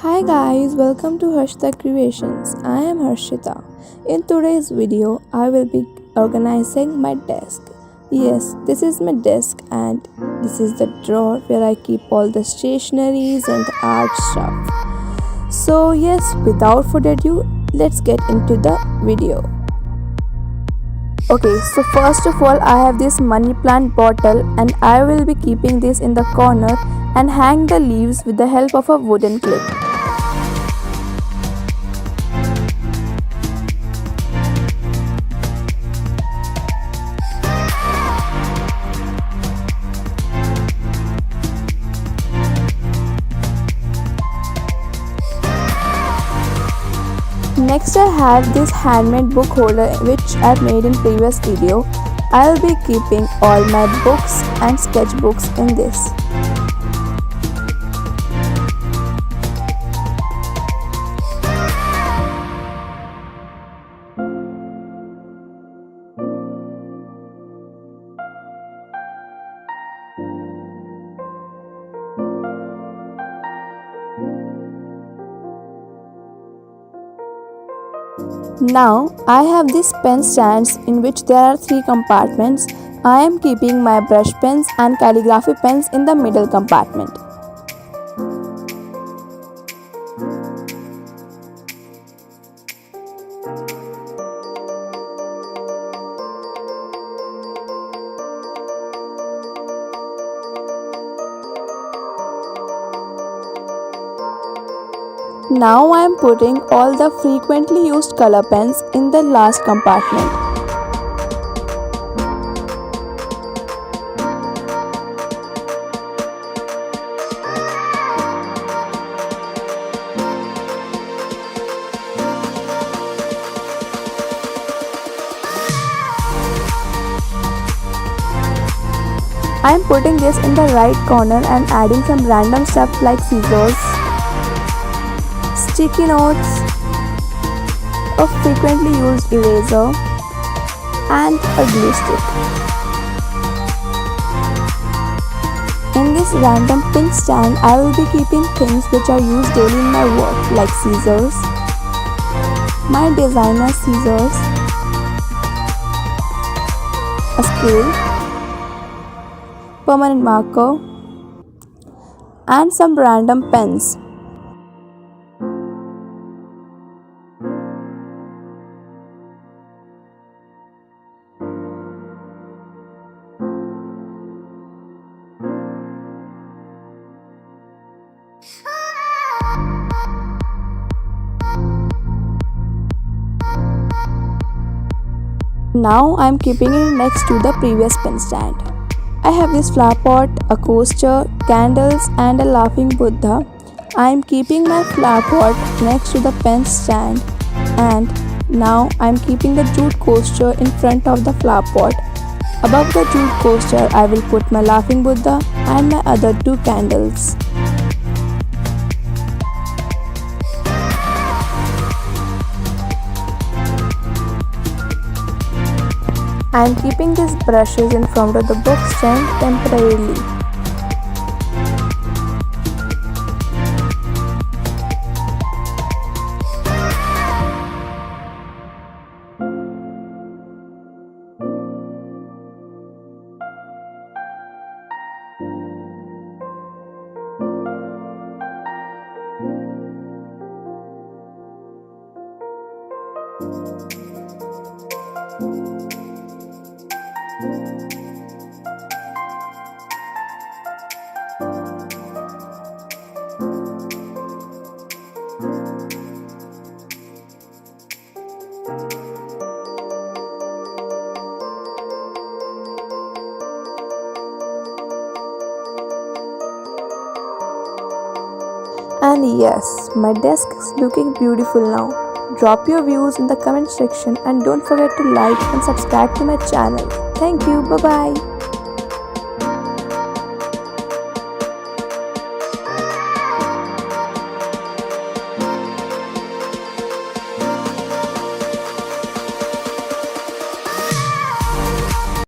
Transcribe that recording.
Hi guys, welcome to Harshita Creations. I am Harshita. In today's video, I will be organizing my desk. Yes, this is my desk and this is the drawer where I keep all the stationeries and art stuff. So yes, without further ado, let's get into the video. Okay, so first of all, I have this money plant bottle and I will be keeping this in the corner and hang the leaves with the help of a wooden clip. Next I have this handmade book holder which I made in previous video. I will be keeping all my books and sketchbooks in this. Now I have these pen stands in which there are 3 compartments. I am keeping my brush pens and calligraphy pens in the middle compartment. Now I am putting all the frequently used color pens in the last compartment. I am putting this in the right corner and adding some random stuff like scissors, sticky notes, a frequently used eraser, and a glue stick. In this random pin stand, I will be keeping things which are used daily in my work like scissors, my designer scissors, a scale, permanent marker, and some random pens. Now I am keeping it next to the previous pen stand. I have this flower pot, a coaster, candles and a laughing Buddha. I am keeping my flower pot next to the pen stand and now I am keeping the jute coaster in front of the flower pot. Above the jute coaster I will put my laughing Buddha and my other 2 candles. I am keeping these brushes in front of the book stand temporarily. And yes, my desk is looking beautiful now. Drop your views in the comment section and don't forget to like and subscribe to my channel. Thank you. Bye bye.